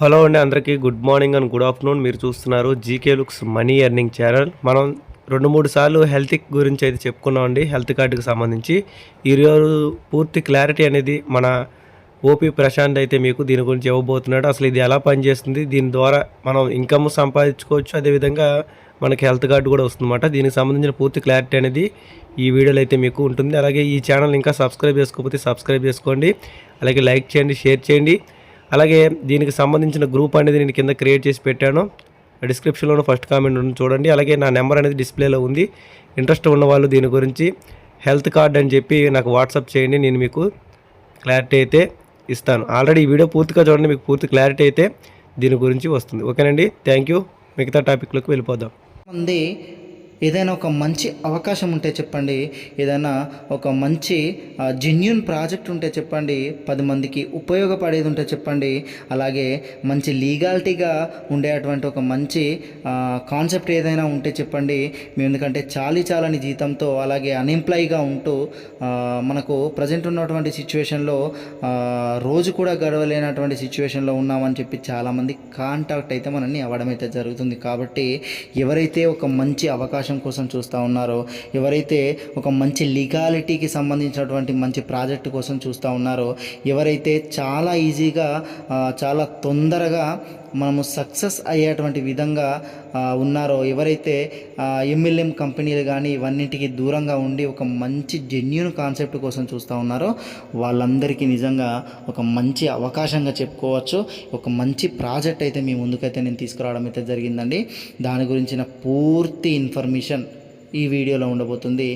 Hello అండి, అందరికీ good morning and good afternoon. మీరు చూస్తున్నారు GK looks money earning channel. మనం 2-3 సార్లు హెల్త్ గురించి అయితే చెప్పుకున్నాం అండి, హెల్త్ కార్డుకి సంబంధించి. ఈరోజు పూర్తి క్లారిటీ అనేది మన ఓపీ ప్రశాంత్ అయితే మీకు దీని గురించి ఇవ్వబోతున్నాడు. అసలు ఇది ఎలా పనిచేస్తుంది, దీని ద్వారా మనం ఇన్కమ్ సంపాదించుకోవచ్చు, అదేవిధంగా మనకి హెల్త్ కార్డు కూడా వస్తుందన్నమాట. దీనికి సంబంధించిన పూర్తి క్లారిటీ అనేది ఈ వీడియోలో అయితే మీకు ఉంటుంది. అలాగే ఈ ఛానల్ ఇంకా సబ్స్క్రైబ్ చేసుకోకపోతే సబ్స్క్రైబ్ చేసుకోండి, అలాగే లైక్ చేయండి, షేర్ చేయండి. అలాగే దీనికి సంబంధించిన గ్రూప్ అనేది నేను కింద క్రియేట్ చేసి పెట్టాను, డిస్క్రిప్షన్లో ఫస్ట్ కామెంట్ ఉంది చూడండి. అలాగే నా నెంబర్ అనేది డిస్ప్లేలో ఉంది. ఇంట్రెస్ట్ ఉన్నవాళ్ళు దీని గురించి హెల్త్ కార్డ్ అని చెప్పి నాకు వాట్సాప్ చేయండి, నేను మీకు క్లారిటీ అయితే ఇస్తాను. ఆల్రెడీ ఈ వీడియో పూర్తిగా చూడండి, మీకు పూర్తి క్లారిటీ అయితే దీని గురించి వస్తుంది. ఓకేనండి, థ్యాంక్ యూ. మిగతా టాపిక్లోకి వెళ్ళిపోదాం. ఉంది. ఏదైనా ఒక మంచి అవకాశం ఉంటే చెప్పండి, ఏదైనా ఒక మంచి జెన్యూన్ ప్రాజెక్ట్ ఉంటే చెప్పండి, 10 మందికి ఉపయోగపడేది ఉంటే చెప్పండి, అలాగే మంచి లీగాలిటీగా ఉండేటువంటి ఒక మంచి కాన్సెప్ట్ ఏదైనా ఉంటే చెప్పండి. మేము ఎందుకంటే చాలని జీతంతో అలాగే అన్ఎంప్లాయీగా ఉంటూ మనకు ప్రజెంట్ ఉన్నటువంటి సిచ్యువేషన్లో రోజు కూడా గడవలేనటువంటి సిచ్యువేషన్లో ఉన్నామని చెప్పి చాలామంది కాంటాక్ట్ అయితే మనల్ని అవ్వడం అయితే జరుగుతుంది. కాబట్టి ఎవరైతే ఒక మంచి అవకాశం కోసం చూస్తూ ఉన్నారో, ఎవరైతే ఒక మంచి లీగాలిటీకి సంబంధించినటువంటి మంచి ప్రాజెక్టు కోసం చూస్తూ ఉన్నారో, ఎవరైతే చాలా ఈజీగా చాలా తొందరగా మనము సక్సెస్ అయ్యేటువంటి విధంగా ఉన్నారో, ఎవరైతే ఎంఎల్ఎం కంపెనీలు కానీ ఇవన్నింటికి దూరంగా ఉండి ఒక మంచి జెన్యూన్ కాన్సెప్ట్ కోసం చూస్తూ ఉన్నారో, వాళ్ళందరికీ నిజంగా ఒక మంచి అవకాశంగా చెప్పుకోవచ్చు. ఒక మంచి ప్రాజెక్ట్ అయితే మీ ముందుకైతే నేను తీసుకురావడం అయితే జరిగిందండి. దాని గురించిన పూర్తి ఇన్ఫర్మేషన్ ఈ వీడియోలో ఉండబోతుంది.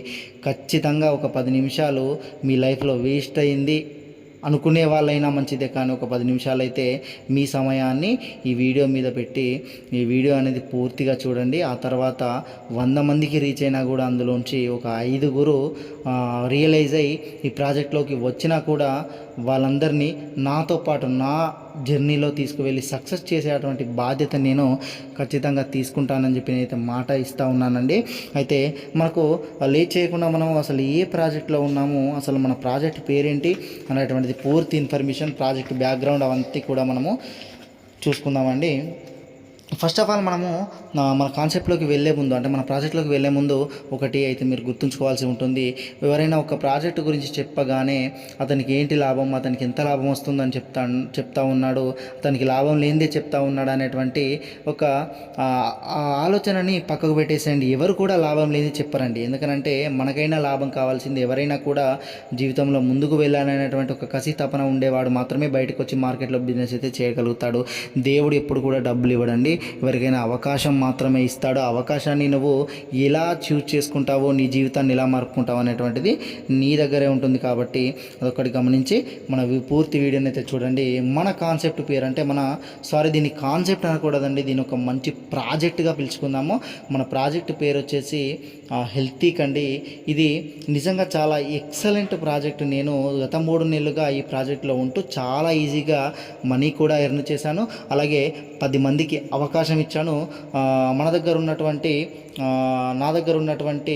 ఖచ్చితంగా ఒక 10 నిమిషాలు మీ లైఫ్లో వేస్ట్ అయింది అనుకునే వాళ్ళైనా మంచిదే, కానీ ఒక 10 నిమిషాలు అయితే మీ సమయాన్ని ఈ వీడియో మీద పెట్టి ఈ వీడియో అనేది పూర్తిగా చూడండి. ఆ తర్వాత 100 మందికి రీచ్ అయినా కూడా అందులోంచి ఒక 5గురు రియలైజ్ అయ్యి ఈ ప్రాజెక్ట్లోకి వచ్చినా కూడా వాళ్ళందరినీ నాతో పాటు నా జర్నీలో తీసుకువెళ్ళి సక్సెస్ చేసేటువంటి బాధ్యత నేను ఖచ్చితంగా తీసుకుంటానని చెప్పి నేనైతే మాట ఇస్తూ ఉన్నానండి. అయితే మనకు లేట్ చేయకుండా మనం అసలు ఏ ప్రాజెక్ట్లో ఉన్నాము, అసలు మన ప్రాజెక్ట్ పేరేంటి అనేటువంటిది పూర్తి ఇన్ఫర్మేషన్, ప్రాజెక్ట్ బ్యాక్గ్రౌండ్ అవంతా కూడా మనము చూసుకుందామండి. ఫస్ట్ ఆఫ్ ఆల్ మనము మన కాన్సెప్ట్లోకి వెళ్ళే ముందు, అంటే మన ప్రాజెక్ట్లోకి వెళ్ళే ముందు ఒకటి అయితే మీరు గుర్తుంచుకోవాల్సి ఉంటుంది. ఎవరైనా ఒక ప్రాజెక్టు గురించి చెప్పగానే అతనికి ఏంటి లాభం, అతనికి ఎంత లాభం వస్తుందని చెప్తా ఉన్నాడు, అతనికి లాభం లేనిదే చెప్తా ఉన్నాడు అనేటువంటి ఒక ఆలోచనని పక్కకు పెట్టేసేయండి. ఎవరు కూడా లాభం లేనిది చెప్పరండి. ఎందుకనంటే మనకైనా లాభం కావాల్సింది, ఎవరైనా కూడా జీవితంలో ముందుకు వెళ్ళాలనేటువంటి ఒక కసి తపన ఉండేవాడు మాత్రమే బయటకు వచ్చి మార్కెట్లో బిజినెస్ అయితే చేయగలుగుతాడు. దేవుడు ఎప్పుడు కూడా డబ్బులు ఇవ్వడండి, ఎవరికైనా అవకాశం మాత్రమే ఇస్తాడు. అవకాశాన్ని నువ్వు ఎలా చూజ్ చేసుకుంటావో, నీ జీవితాన్ని ఎలా మార్పుకుంటావు అనేటువంటిది నీ దగ్గరే ఉంటుంది. కాబట్టి అదొకటి గమనించి మన పూర్తి వీడియోని అయితే చూడండి. మన కాన్సెప్ట్ పేరు అంటే దీన్ని కాన్సెప్ట్ అనకూడదండి, దీని ఒక మంచి ప్రాజెక్ట్గా పిలుచుకుందాము. మన ప్రాజెక్ట్ పేరు వచ్చేసి హెల్తీక్ అండి. ఇది నిజంగా చాలా ఎక్సలెంట్ ప్రాజెక్ట్. నేను గత 3 నెలలుగా ఈ ప్రాజెక్ట్లో ఉంటూ చాలా ఈజీగా మనీ కూడా ఎర్న్ చేశాను, అలాగే 10 మందికి అవకాశం ఇచ్చాను. నా దగ్గర ఉన్నటువంటి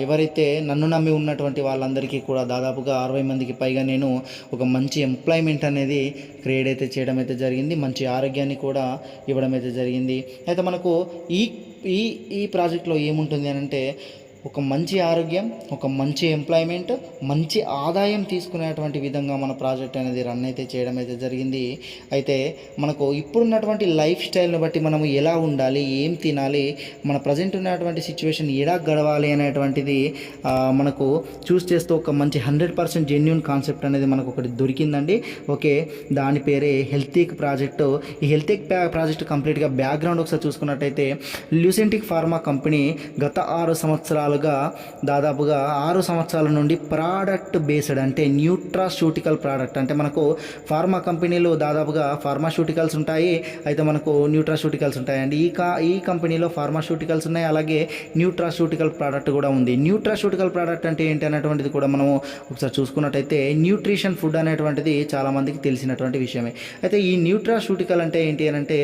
ఎవరైతే నన్ను నమ్మి ఉన్నటువంటి వాళ్ళందరికీ కూడా దాదాపుగా 60 మందికి పైగా నేను ఒక మంచి ఎంప్లాయ్మెంట్ అనేది క్రియేట్ అయితే చేయడం అయితే జరిగింది. మంచి ఆరోగ్యాన్ని కూడా ఇవ్వడం అయితే జరిగింది. అయితే మనకు ఈ ఈ ఈ ప్రాజెక్ట్లో ఏముంటుంది అని అంటే, ఒక మంచి ఆరోగ్యం, ఒక మంచి ఎంప్లాయ్మెంట్, మంచి ఆదాయం తీసుకునేటువంటి విధంగా మన ప్రాజెక్ట్ అనేది రన్ అయితే చేయడం అయితే జరిగింది. అయితే మనకు ఇప్పుడున్నటువంటి లైఫ్ స్టైల్ని బట్టి మనము ఎలా ఉండాలి, ఏం తినాలి, మన ప్రజెంట్ ఉన్నటువంటి సిచ్యువేషన్ ఎలా గడవాలి అనేటువంటిది మనకు చూస్ చేస్తూ ఒక మంచి 100% జెన్యూన్ కాన్సెప్ట్ అనేది మనకు ఒకటి దొరికిందండి. ఓకే, దాని పేరే హెల్తీక్ ప్రాజెక్టు. ఈ హెల్తీక్ ప్రాజెక్ట్ కంప్లీట్గా బ్యాక్గ్రౌండ్ ఒకసారి చూసుకున్నట్టయితే, ల్యూసెంటిక్ ఫార్మా కంపెనీ గత 6 సంవత్సరాలు దాదాపుగా 6 సంవత్సరాల నుండి ప్రోడక్ట్ బేస్డ్, అంటే న్యూట్రాస్యూటికల్ ప్రోడక్ట్, అంటే మనకు ఫార్మా కంపెనీలు దాదాపుగా ఫార్మాస్యూటికల్స్ ఉంటాయి, అయితే మనకు న్యూట్రాస్యూటికల్స్ ఉంటాయండి. ఈ కంపెనీలో ఫార్మాస్యూటికల్స్ ఉన్నాయి, అలాగే న్యూట్రాస్యూటికల్ ప్రోడక్ట్ కూడా ఉంది. న్యూట్రాస్యూటికల్ ప్రోడక్ట్ అంటే ఏంటి అనేటువంటిది కూడా మనము ఒకసారి చూసుకున్నట్టయితే, న్యూట్రిషన్ ఫుడ్ అనేటువంటిది చాలామందికి తెలిసినటువంటి విషయమే. అయితే ఈ న్యూట్రాస్యూటికల్ అంటే ఏంటి అని అంటే,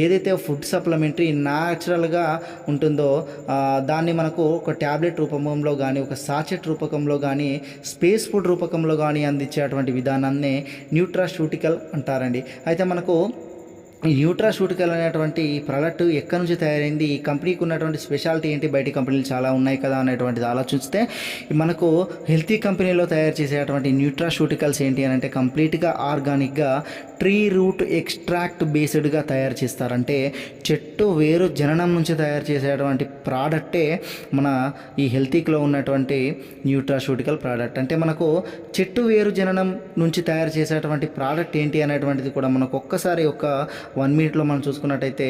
ఏదైతే ఫుడ్ సప్లిమెంటరీ న్యాచురల్గా ఉంటుందో దాన్ని మనకు ఒక ట్యాబ్లెట్ రూపంలో కానీ, ఒక సాచెట్ రూపకంలో కానీ, స్పేస్ ఫుడ్ రూపకంలో కానీ అందించేటువంటి విధానాన్నే న్యూట్రాస్యూటికల్ అంటారండి. అయితే మనకు ఈ న్యూట్రాసూటికల్ అనేటువంటి ఈ ప్రోడక్ట్ ఎక్కడి నుంచి తయారైంది, ఈ కంపెనీకి ఉన్నటువంటి స్పెషాలిటీ ఏంటి, బయట కంపెనీలు చాలా ఉన్నాయి కదా అనేటువంటిది ఆలోచిస్తే మనకు హెల్తీ కంపెనీలో తయారు చేసేటువంటి న్యూట్రాసూటికల్స్ ఏంటి అని అంటే కంప్లీట్గా ఆర్గానిక్గా ట్రీ రూట్ ఎక్స్ట్రాక్ట్ బేస్డ్గా తయారు చేస్తారంటే చెట్టు వేరు జననం నుంచి తయారు చేసేటువంటి ప్రోడక్టే మన ఈ హెల్తీలో ఉన్నటువంటి న్యూట్రాసూటికల్ ప్రోడక్ట్. అంటే మనకు చెట్టు వేరు జననం నుంచి తయారు చేసేటువంటి ప్రోడక్ట్ ఏంటి అనేటువంటిది కూడా మనకు ఒక్కసారి ఒక 1 మినిట్లో మనం చూసుకున్నట్టయితే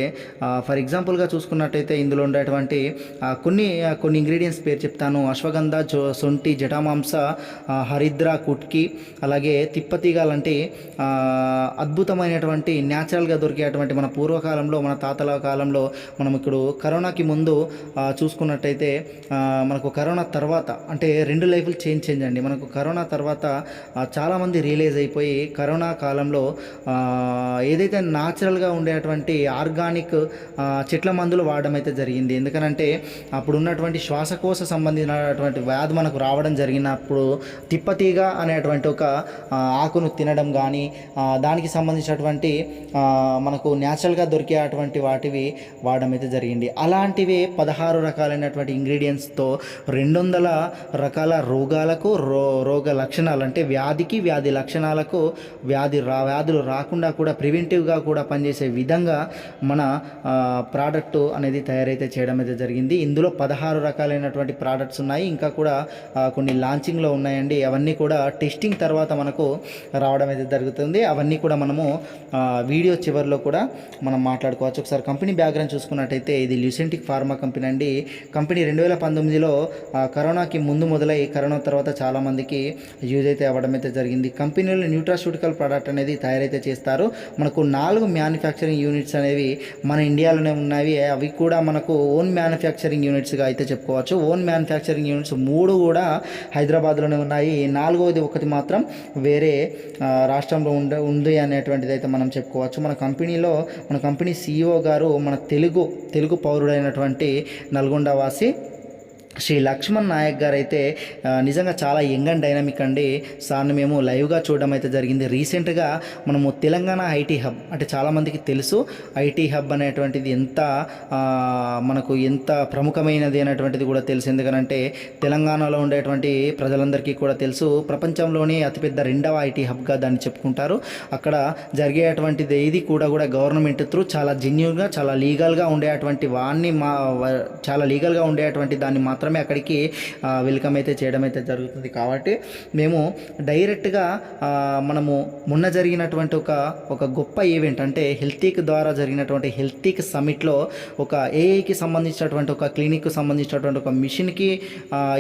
ఫర్ ఎగ్జాంపుల్గా చూసుకున్నట్టయితే ఇందులో ఉండేటువంటి కొన్ని ఇంగ్రీడియంట్స్ పేరు చెప్తాను. అశ్వగంధ, సొంటి, జటామాంస, హరిద్ర, కుట్కి, అలాగే తిప్పతీగ లాంటి అద్భుతమైనటువంటి న్యాచురల్గా దొరికేటువంటి మన పూర్వకాలంలో మన తాతల కాలంలో మనం ఇప్పుడు కరోనాకి ముందు చూసుకున్నట్టయితే మనకు కరోనా తర్వాత అంటే 2 లైఫ్లు చేంజ్ అండి. మనకు కరోనా తర్వాత చాలామంది రియలైజ్ అయిపోయి కరోనా కాలంలో ఏదైతే న్యాచురల్గా ఉండేటువంటి ఆర్గానిక్ చెట్ల మందులు వాడడం అయితే జరిగింది. ఎందుకనంటే అప్పుడు ఉన్నటువంటి శ్వాసకోశ సంబంధించినటువంటి వ్యాధి మనకు రావడం జరిగినప్పుడు తిప్పతీగ అనేటువంటి ఒక ఆకును తినడం కానీ దానికి సంబంధించినటువంటి మనకు న్యాచురల్గా దొరికేటువంటి వాటివి వాడడం అయితే జరిగింది. అలాంటివి 16 రకాలైనటువంటి ఇంగ్రీడియంట్స్తో 200 రకాల రోగాలకు రోగ లక్షణాలు అంటే వ్యాధి లక్షణాలకు వ్యాధులు రాకుండా కూడా ప్రివెంటివ్గా కూడా పనిచేసే విధంగా మన ప్రోడక్ట్ అనేది తయారైతే చేయడం అయితే జరిగింది. ఇందులో 16 రకాలైనటువంటి ప్రోడక్ట్స్ ఉన్నాయి. ఇంకా కూడా కొన్ని లాంచింగ్లో ఉన్నాయండి. అవన్నీ కూడా టెస్టింగ్ తర్వాత మనకు రావడం అయితే జరుగుతుంది. అవన్నీ కూడా మనము వీడియో చివరిలో కూడా మనం మాట్లాడుకోవచ్చు. ఒకసారి కంపెనీ బ్యాక్గ్రౌండ్ చూసుకున్నట్టయితే ఇది ల్యూసెంటిక్ ఫార్మా కంపెనీ అండి. కంపెనీ 2019లో కరోనాకి ముందు మొదలై కరోనా తర్వాత చాలామందికి యూజ్ అయితే అవ్వడం అయితే జరిగింది. కంపెనీలో న్యూట్రాసూటికల్ ప్రోడక్ట్ అనేది తయారైతే చేస్తారు. మనకు 4 మ్యానుఫ్యాక్చరింగ్ యూనిట్స్ అనేవి మన ఇండియాలోనే ఉన్నవి. అవి కూడా మనకు ఓన్ మ్యానుఫ్యాక్చరింగ్ యూనిట్స్గా అయితే చెప్పుకోవచ్చు. ఓన్ మ్యానుఫ్యాక్చరింగ్ యూనిట్స్ 3 కూడా హైదరాబాద్లోనే ఉన్నాయి. 4వది ఒకటి మాత్రం వేరే రాష్ట్రంలో ఉంది అనేటువంటిది అయితే మనం చెప్పుకోవచ్చు. మన కంపెనీ CEO గారు మన తెలుగు పౌరుడైనటువంటి నల్గొండ వాసి శ్రీ లక్ష్మణ్ నాయక్ గారు అయితే నిజంగా చాలా యంగ్ అండ్ డైనమిక్ అండి. సార్ని మేము లైవ్గా చూడడం అయితే జరిగింది. రీసెంట్గా మనము తెలంగాణ ఐటీ హబ్ అంటే చాలామందికి తెలుసు ఐటీ హబ్ అనేటువంటిది మనకు ఎంత ప్రముఖమైనది అనేటువంటిది కూడా తెలుసు. ఎందుకంటే తెలంగాణలో ఉండేటువంటి ప్రజలందరికీ కూడా తెలుసు. ప్రపంచంలోనే అతిపెద్ద 2వ ఐటీ హబ్గా దాన్ని చెప్పుకుంటారు. అక్కడ జరిగేటువంటిది ఇది కూడా గవర్నమెంట్ త్రూ చాలా జెన్యూన్గా చాలా లీగల్గా ఉండేటువంటి చాలా లీగల్గా ఉండేటువంటి దాన్ని మాత్రమే అక్కడికి వెల్కమ్ అయితే చేయడం అయితే జరుగుతుంది. కాబట్టి మేము డైరెక్ట్గా మనము మొన్న జరిగినటువంటి ఒక గొప్ప ఈవెంట్ అంటే హెల్తీక్ ద్వారా జరిగినటువంటి హెల్తీక్ సమిట్లో ఒక ఏఐకి సంబంధించినటువంటి ఒక క్లినిక్కి సంబంధించినటువంటి ఒక మిషన్కి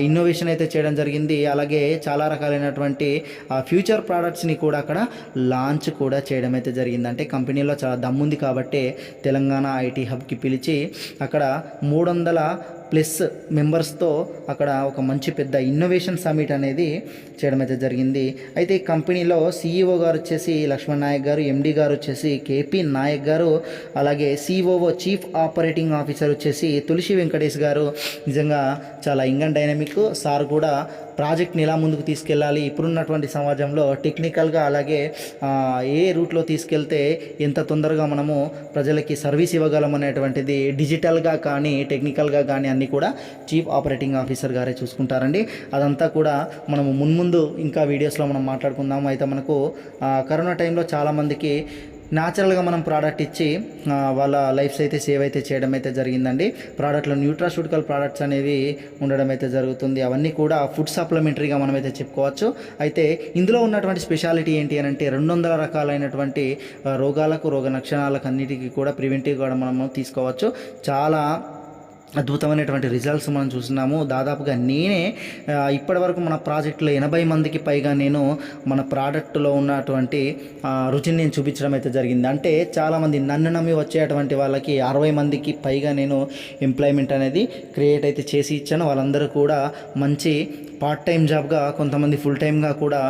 ఇన్నోవేషన్ అయితే చేయడం జరిగింది. అలాగే చాలా రకాలైనటువంటి ఫ్యూచర్ ప్రోడక్ట్స్ని కూడా అక్కడ లాంచ్ కూడా చేయడం అయితే జరిగింది. అంటే కంపెనీలో చాలా దమ్ముంది కాబట్టి తెలంగాణ ఐటీ హబ్కి పిలిచి అక్కడ 300+ మెంబర్స్తో అక్కడ ఒక మంచి పెద్ద ఇన్నోవేషన్ సమిట్ అనేది చేయడం అయితే జరిగింది. అయితే ఈ కంపెనీలో CEO గారు వచ్చేసి లక్ష్మణ్ నాయక్ గారు, MD గారు వచ్చేసి KP నాయక్ గారు, అలాగే COO చీఫ్ ఆపరేటింగ్ ఆఫీసర్ వచ్చేసి తులసి వెంకటేష్ గారు. నిజంగా చాలా యంగ్ అండ్ డైనమిక్. సార్ కూడా ప్రాజెక్ట్ని ఎలా ముందుకు తీసుకెళ్ళాలి, ఇప్పుడున్నటువంటి సమాజంలో టెక్నికల్గా అలాగే ఏ రూట్లో తీసుకెళ్తే ఎంత తొందరగా మనము ప్రజలకి సర్వీస్ ఇవ్వగలం అనేటువంటిది డిజిటల్గా కానీ టెక్నికల్గా కానీ అన్నీ కూడా చీఫ్ ఆపరేటింగ్ ఆఫీసర్ గారే చూసుకుంటారండి. అదంతా కూడా మనము మున్ముందు ఇంకా వీడియోస్లో మనం మాట్లాడుకుందాం. అయితే మనకు కరోనా టైంలో చాలామందికి న్యాచురల్గా మనం ప్రోడక్ట్ ఇచ్చి వాళ్ళ లైఫ్స్ అయితే సేవ్ అయితే చేయడం అయితే జరిగిందండి. ప్రోడక్ట్లో న్యూట్రాసూటికల్ ప్రోడక్ట్స్ అనేవి ఉండడం అయితే జరుగుతుంది. అవన్నీ కూడా ఫుడ్ సప్లిమెంటరీగా మనమైతే చెప్పుకోవచ్చు. అయితే ఇందులో ఉన్నటువంటి స్పెషాలిటీ ఏంటి అని అంటే 200 రకాలైనటువంటి రోగాలకు రోగ లక్షణాలకు అన్నిటికీ కూడా ప్రివెంటివ్గా కూడా మనము తీసుకోవచ్చు. చాలా అద్భుతమైనటువంటి రిజల్ట్స్ మనం చూస్తున్నాము. దాదాపుగా నేనే ఇప్పటివరకు మన ప్రాజెక్టులో 80 మందికి పైగా నేను మన ప్రోడక్ట్లో ఉన్నటువంటి రుచిని నేను చూపించడం అయితే జరిగింది. అంటే చాలామంది నన్ను నమ్మి వచ్చేటువంటి వాళ్ళకి 60 మందికి పైగా నేను ఎంప్లాయ్మెంట్ అనేది క్రియేట్ అయితే చేసి ఇచ్చాను. వాళ్ళందరూ కూడా మంచి పార్ట్ టైం జాబ్గా, కొంతమంది ఫుల్ టైమ్గా కూడా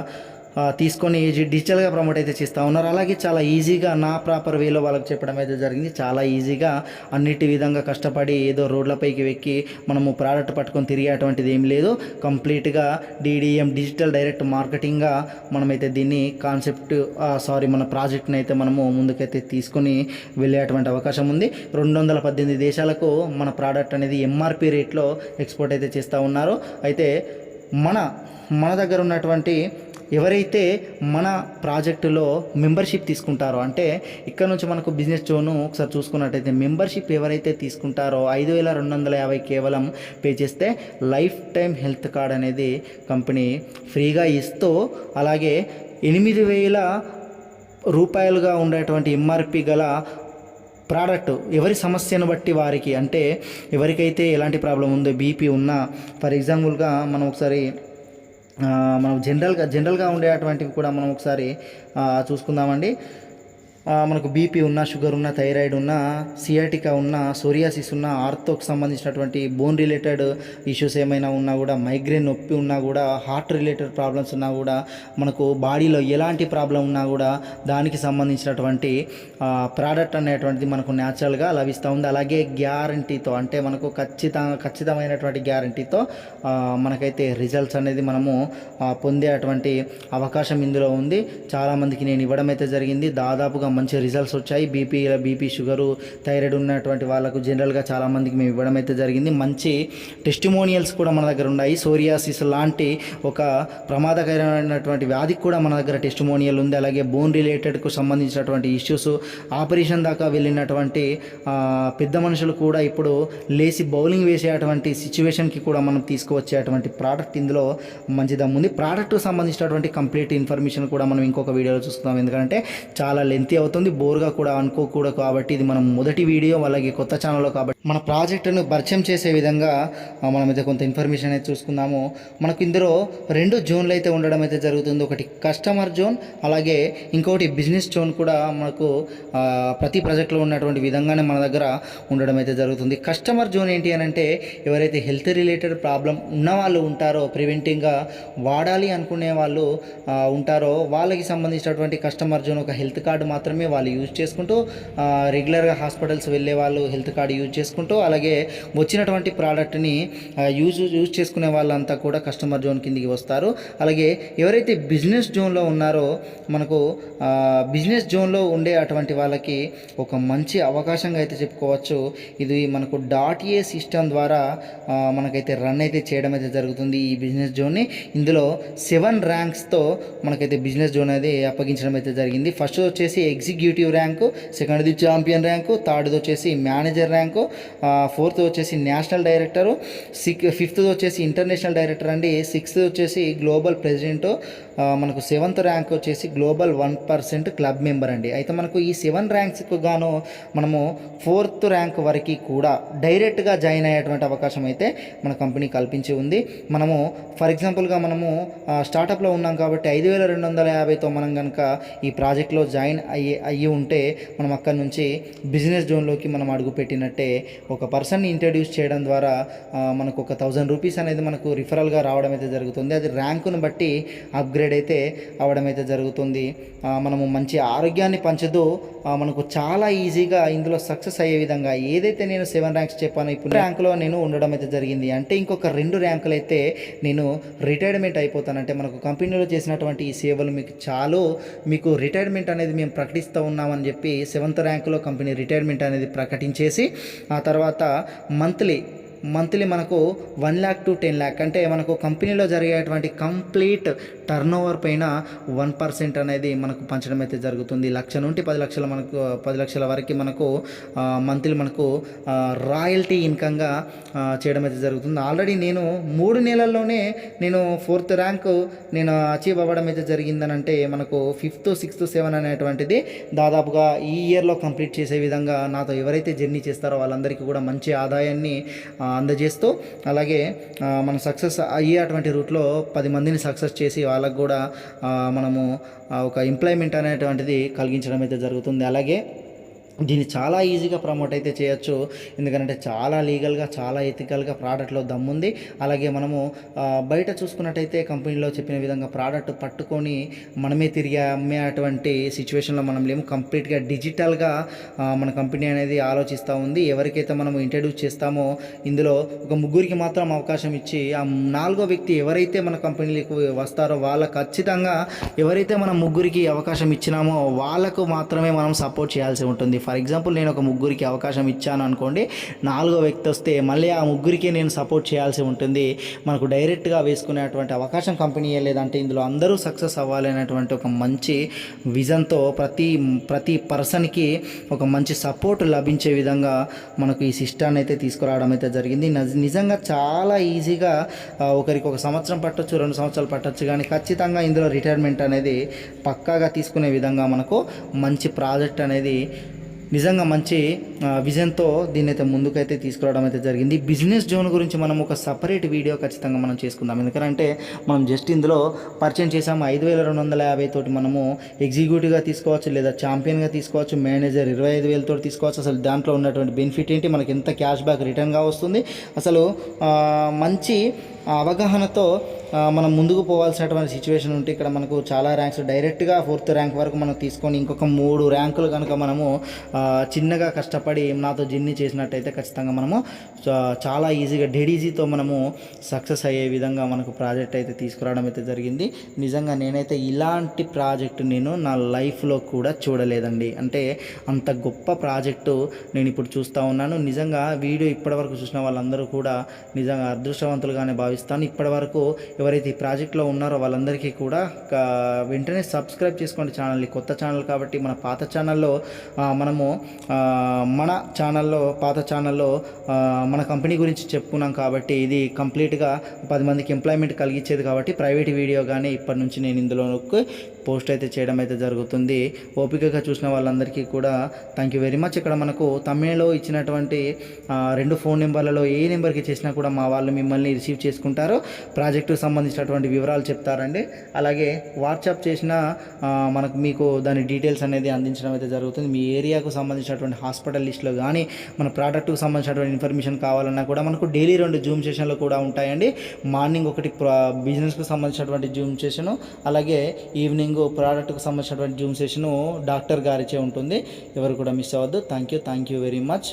తీసుకొని డిజిటల్గా ప్రమోట్ అయితే చేస్తూ ఉన్నారు. అలాగే చాలా ఈజీగా నా ప్రాపర్ వేలో వాళ్ళకి చెప్పడం అయితే జరిగింది. చాలా ఈజీగా అన్నిటి విధంగా కష్టపడి ఏదో రోడ్లపైకి ఎక్కి మనము ప్రోడక్ట్ పట్టుకొని తిరిగేటువంటిది ఏం లేదు. కంప్లీట్గా DDM డిజిటల్ డైరెక్ట్ మార్కెటింగ్గా మనమైతే దీన్ని మన ప్రాజెక్ట్ని అయితే మనము ముందుకైతే తీసుకొని వెళ్ళేటువంటి అవకాశం ఉంది. 218 దేశాలకు మన ప్రోడక్ట్ అనేది MRP రేట్లో ఎక్స్పోర్ట్ అయితే చేస్తూ ఉన్నారు. అయితే మన దగ్గర ఉన్నటువంటి ఎవరైతే మన ప్రాజెక్టులో మెంబర్షిప్ తీసుకుంటారో, అంటే ఇక్కడ నుంచి మనకు బిజినెస్ జోను ఒకసారి చూసుకున్నట్టయితే మెంబర్షిప్ ఎవరైతే తీసుకుంటారో 5250 కేవలం పే చేస్తే లైఫ్ టైం హెల్త్ కార్డ్ అనేది కంపెనీ ఫ్రీగా ఇస్తూ, అలాగే 8000 రూపాయలుగా ఉండేటువంటి MRP గల ప్రోడక్ట్ ఎవరి సమస్యను బట్టి వారికి, అంటే ఎవరికైతే ఎలాంటి ప్రాబ్లం ఉందో, బీపీ ఉన్నా, ఫర్ ఎగ్జాంపుల్గా మనం ఒకసారి మనం జనరల్గా ఉండేటువంటివి కూడా మనం ఒకసారి చూసుకుందామండి. మనకు బీపీ ఉన్న, షుగర్ ఉన్న, థైరాయిడ్ ఉన్న, సియాటికా ఉన్న, సోరియాసిస్ ఉన్న, ఆర్థోకి సంబంధించినటువంటి బోన్ రిలేటెడ్ ఇష్యూస్ ఏమైనా ఉన్నా కూడా, మైగ్రేన్ నొప్పి ఉన్నా కూడా, హార్ట్ రిలేటెడ్ ప్రాబ్లమ్స్ ఉన్నా కూడా, మనకు బాడీలో ఎలాంటి ప్రాబ్లం ఉన్నా కూడా దానికి సంబంధించినటువంటి ప్రోడక్ట్ అనేటువంటిది మనకు న్యాచురల్గా లభిస్తూ ఉంది. అలాగే గ్యారంటీతో, అంటే మనకు ఖచ్చితమైనటువంటి గ్యారంటీతో మనకైతే రిజల్ట్స్ అనేది మనము పొందేటువంటి అవకాశం ఇందులో ఉంది. చాలామందికి నేను ఇవ్వడం అయితే జరిగింది. దాదాపుగా మంచి రిజల్ట్స్ వచ్చాయి. బీపీ, షుగరు, థైరాయిడ్ ఉన్నటువంటి వాళ్ళకు జనరల్గా చాలామందికి మేము ఇవ్వడం అయితే జరిగింది. మంచి టెస్టిమోనియల్స్ కూడా మన దగ్గర ఉన్నాయి. సోరియాసిస్ లాంటి ఒక ప్రమాదకరమైనటువంటి వ్యాధికి కూడా మన దగ్గర టెస్టిమోనియల్ ఉంది. అలాగే బోన్ రిలేటెడ్కు సంబంధించినటువంటి ఇష్యూస్, ఆపరేషన్ దాకా వెళ్ళినటువంటి పెద్ద మనుషులు కూడా ఇప్పుడు లేచి బౌలింగ్ వేసేటువంటి సిచ్యువేషన్కి కూడా మనం తీసుకువచ్చేటువంటి ప్రోడక్ట్ ఇందులో మంచి దమ్ముంది. ప్రోడక్ట్కు సంబంధించినటువంటి కంప్లీట్ ఇన్ఫర్మేషన్ కూడా మనం ఇంకొక వీడియోలో చూస్తాం. ఎందుకంటే చాలా లెంతీ అవుతుంది, బోర్గా కూడా అనుకోకూడదు. కాబట్టి ఇది మనం మొదటి వీడియో, అలాగే కొత్త ఛానల్లో కాబట్టి మన ప్రాజెక్టును పరిచయం చేసే విధంగా మనమైతే కొంత ఇన్ఫర్మేషన్ అయితే చూసుకుందాము. మనకు ఇందులో 2 జోన్లు అయితే ఉండడం అయితే జరుగుతుంది. ఒకటి కస్టమర్ జోన్, అలాగే ఇంకొకటి బిజినెస్ జోన్ కూడా మనకు ప్రతి ప్రాజెక్టులో ఉన్నటువంటి విధంగానే మన దగ్గర ఉండడం అయితే జరుగుతుంది. కస్టమర్ జోన్ ఏంటి అని అంటే, ఎవరైతే హెల్త్ రిలేటెడ్ ప్రాబ్లం ఉన్న వాళ్ళు ఉంటారో, ప్రివెంటివ్గా వాడాలి అనుకునే వాళ్ళు ఉంటారో, వాళ్ళకి సంబంధించినటువంటి కస్టమర్ జోన్ ఒక హెల్త్ కార్డు మాత్రమే వాళ్ళు యూజ్ చేసుకుంటూ, రెగ్యులర్గా హాస్పిటల్స్ వెళ్ళే వాళ్ళు హెల్త్ కార్డు యూజ్ చేసుకుంటూ, అలాగే వచ్చినటువంటి ప్రోడక్ట్ని యూజ్ చేసుకునే వాళ్ళంతా కూడా కస్టమర్ జోన్ కిందికి వస్తారు. అలాగే ఎవరైతే బిజినెస్ జోన్లో ఉన్నారో, మనకు బిజినెస్ జోన్లో ఉండే అటువంటి వాళ్ళకి ఒక మంచి అవకాశంగా అయితే చెప్పుకోవచ్చు. ఇది మనకు .a సిస్టమ్ ద్వారా మనకైతే రన్ అయితే చేయడం అయితే జరుగుతుంది ఈ బిజినెస్ జోన్ని. ఇందులో 7 ర్యాంక్స్తో మనకైతే బిజినెస్ జోన్ అనేది అప్పగించడం అయితే జరిగింది. ఫస్ట్ వచ్చేసి ఎగ్జిక్యూటివ్ ర్యాంకు, సెకండ్ది ఛాంపియన్ ర్యాంకు, థర్డ్ది వచ్చేసి మేనేజర్ ర్యాంకు, ఫోర్త్ వచ్చేసి నేషనల్ డైరెక్టరు, ఫిఫ్త్ వచ్చేసి ఇంటర్నేషనల్ డైరెక్టర్ అండి, సిక్స్త్ వచ్చేసి గ్లోబల్ ప్రెసిడెంట్, మనకు 7th ర్యాంక్ వచ్చేసి గ్లోబల్ 1% క్లబ్ మెంబర్ అండి. అయితే మనకు ఈ 7 ర్యాంక్స్కు గాను మనము 4th ర్యాంక్ వరకు కూడా డైరెక్ట్గా జాయిన్ అయ్యేటువంటి అవకాశం అయితే మన కంపెనీ కల్పించి ఉంది. మనము ఫర్ ఎగ్జాంపుల్గా మనము స్టార్టప్లో ఉన్నాం కాబట్టి 5250తో మనం కనుక ఈ ప్రాజెక్ట్లో జాయిన్ అయ్యి ఉంటే, మనం అక్కడి నుంచి బిజినెస్ జోన్లోకి మనం అడుగుపెట్టినట్టే. ఒక పర్సన్ని ఇంట్రడ్యూస్ చేయడం ద్వారా మనకు ఒక 1000 రూపీస్ అనేది మనకు రిఫరల్గా రావడం అయితే జరుగుతుంది. అది ర్యాంకును బట్టి అప్గ్రేడ్ అయితే అవడం అయితే జరుగుతుంది. మనము మంచి ఆరోగ్యాన్ని పంచుతూ మనకు చాలా ఈజీగా ఇందులో సక్సెస్ అయ్యే విధంగా ఏదైతే నేను 7 ర్యాంక్స్ చెప్పానో, ఇప్పుడు ర్యాంకులో నేను ఉండడం అయితే జరిగింది. అంటే ఇంకొక 2 ర్యాంకులు అయితే నేను రిటైర్మెంట్ అయిపోతాను. అంటే మనకు కంపెనీలో చేసినటువంటి ఈ సేవలు మీకు రిటైర్మెంట్ అనేది మేము ప్రకటిస్తూ ఉన్నామని చెప్పి 7th ర్యాంకులో కంపెనీ రిటైర్మెంట్ అనేది ప్రకటించేసి, ఆ తర్వాత మంత్లీ మనకు 1 lakh to 10 lakh, అంటే మనకు కంపెనీలో జరిగేటువంటి కంప్లీట్ టర్నోవర్ పైన 1% అనేది మనకు పంచడం అయితే జరుగుతుంది. 1,00,000 నుండి 10 లక్షల మనకు 10 లక్షల వరకు మనకు మంత్లీ మనకు రాయల్టీ ఇన్కమ్గా చేయడం అయితే జరుగుతుంది. ఆల్రెడీ నేను 3 నెలల్లోనే నేను 4th ర్యాంక్ నేను అచీవ్ అవ్వడం అయితే జరిగిందని అంటే, మనకు 5th, 6th, 7 అనేటువంటిది దాదాపుగా ఈ ఇయర్లో కంప్లీట్ చేసే విధంగా నాతో ఎవరైతే జర్నీ చేస్తారో వాళ్ళందరికీ కూడా మంచి ఆదాయాన్ని అందజేస్తూ, అలాగే మనం సక్సెస్ అయ్యేటువంటి రూట్లో 10 మందిని సక్సెస్ చేసి వాళ్ళకు కూడా మనము ఒక ఎంప్లాయ్మెంట్ అనేటువంటిది కలిగించడం అయితే జరుగుతుంది. అలాగే దీన్ని చాలా ఈజీగా ప్రమోట్ అయితే చేయొచ్చు. ఎందుకంటే చాలా లీగల్గా, చాలా ఎథికల్గా ప్రోడక్ట్లో దమ్ముంది. అలాగే మనము బయట చూసుకున్నట్టయితే కంపెనీలో చెప్పిన విధంగా ప్రోడక్ట్ పట్టుకొని మనమే తిరిగి అమ్మే అటువంటి సిచ్యువేషన్లో మనం లేము. కంప్లీట్గా డిజిటల్గా మన కంపెనీ అనేది ఆలోచిస్తూ ఉంది. ఎవరికైతే మనం ఇంట్రడ్యూస్ చేస్తామో ఇందులో ఒక ముగ్గురికి మాత్రం అవకాశం ఇచ్చి ఆ నాలుగో వ్యక్తి ఎవరైతే మన కంపెనీలకు వస్తారో వాళ్ళ ఖచ్చితంగా ఎవరైతే మనం ముగ్గురికి అవకాశం ఇచ్చినామో వాళ్ళకు మాత్రమే మనం సపోర్ట్ చేయాల్సి ఉంటుంది. ఫర్ ఎగ్జాంపుల్ నేను ఒక ముగ్గురికి అవకాశం ఇచ్చాను అనుకోండి, నాలుగో వ్యక్తి వస్తే మళ్ళీ ఆ ముగ్గురికి నేను సపోర్ట్ చేయాల్సి ఉంటుంది. మనకు డైరెక్ట్గా వేసుకునేటువంటి అవకాశం కంపెనీ లేదంటే ఇందులో అందరూ సక్సెస్ అవ్వాలి అనేటువంటి ఒక మంచి విజన్తో ప్రతి పర్సన్కి ఒక మంచి సపోర్ట్ లభించే విధంగా మనకు ఈ సిస్టాన్ని అయితే తీసుకురావడం అయితే జరిగింది. నిజంగా చాలా ఈజీగా ఒకరికి 1 సంవత్సరం పట్టొచ్చు, 2 సంవత్సరాలు పట్టొచ్చు, కానీ ఖచ్చితంగా ఇందులో రిటైర్మెంట్ అనేది పక్కాగా తీసుకునే విధంగా మనకు మంచి ప్రాజెక్ట్ అనేది నిజంగా మంచి విజన్తో దీన్ని అయితే ముందుకైతే తీసుకురావడం అయితే జరిగింది. బిజినెస్ జోన్ గురించి మనం ఒక సపరేట్ వీడియో ఖచ్చితంగా మనం చేసుకుందాం. ఎందుకంటే మనం జస్ట్ ఇందులో పర్చేజ్ చేసాము 5250 తోటి మనము ఎగ్జిక్యూటివ్గా తీసుకోవచ్చు, లేదా ఛాంపియన్గా తీసుకోవచ్చు, మేనేజర్ 25,000 తోటి తీసుకోవచ్చు. అసలు దాంట్లో ఉన్నటువంటి బెనిఫిట్ ఏంటి, మనకి ఎంత క్యాష్ బ్యాక్ రిటర్న్గా వస్తుంది, అసలు మంచి అవగాహనతో మనం ముందుకు పోవాల్సినటువంటి సిచ్యువేషన్ ఉంటే ఇక్కడ మనకు చాలా ర్యాంక్స్ డైరెక్ట్గా 4th ర్యాంక్ వరకు మనం తీసుకొని ఇంకొక 3 ర్యాంకులు కనుక మనము చిన్నగా కష్టపడి నాతో జిన్ని చేసినట్టయితే ఖచ్చితంగా మనము చాలా ఈజీగా డెడీజీతో మనము సక్సెస్ అయ్యే విధంగా మనకు ప్రాజెక్ట్ అయితే తీసుకురావడం అయితే జరిగింది. నిజంగా నేనైతే ఇలాంటి ప్రాజెక్టు నేను నా లైఫ్లో కూడా చూడలేదండి. అంటే అంత గొప్ప ప్రాజెక్టు నేను ఇప్పుడు చూస్తూ ఉన్నాను. నిజంగా వీడియో ఇప్పటివరకు చూసిన వాళ్ళందరూ కూడా నిజంగా అదృష్టవంతులుగానే భావిస్తాను. ఇప్పటివరకు ఎవరైతే ఈ ప్రాజెక్ట్లో ఉన్నారో వాళ్ళందరికీ కూడా వెంటనే సబ్స్క్రైబ్ చేసుకోండి ఛానల్ని. కొత్త ఛానల్ కాబట్టి మన పాత ఛానల్లో మనము పాత ఛానల్లో మన కంపెనీ గురించి చెప్పుకున్నాం కాబట్టి ఇది కంప్లీట్గా 10 మందికి ఎంప్లాయ్మెంట్ కలిగించేది కాబట్టి ప్రైవేట్ వీడియో కానీ ఇప్పటి నుంచి నేను ఇందులో పోస్ట్ అయితే చేయడం అయితే జరుగుతుంది. ఓపికగా చూసిన వాళ్ళందరికీ కూడా థ్యాంక్ యూ వెరీ మచ్. ఇక్కడ మనకు తమిళలో ఇచ్చినటువంటి 2 ఫోన్ నెంబర్లలో ఏ నెంబర్కి చేసినా కూడా మా వాళ్ళు మిమ్మల్ని రిసీవ్ చేసుకుంటారు, ప్రాజెక్టుకు సంబంధించినటువంటి వివరాలు చెప్తారండి. అలాగే వాట్సాప్ చేసిన మీకు దాని డీటెయిల్స్ అనేది అందించడం అయితే జరుగుతుంది. మీ ఏరియాకు సంబంధించినటువంటి హాస్పిటల్ లిస్ట్లో కానీ మన ప్రోడక్ట్కు సంబంధించినటువంటి ఇన్ఫర్మేషన్ కావాలన్నా కూడా మనకు డైలీ 2 జూమ్ సెషన్లు కూడా ఉంటాయండి. మార్నింగ్ ఒకటి బిజినెస్కు సంబంధించినటువంటి జూమ్ సెషను, అలాగే ఈవినింగ్ ప్రోడక్ట్కు సంబంధించినటువంటి జూమ్ సెషను డాక్టర్ గారిచే ఉంటుంది. ఎవరు కూడా మిస్ అవ్వద్దు. Thank you very much.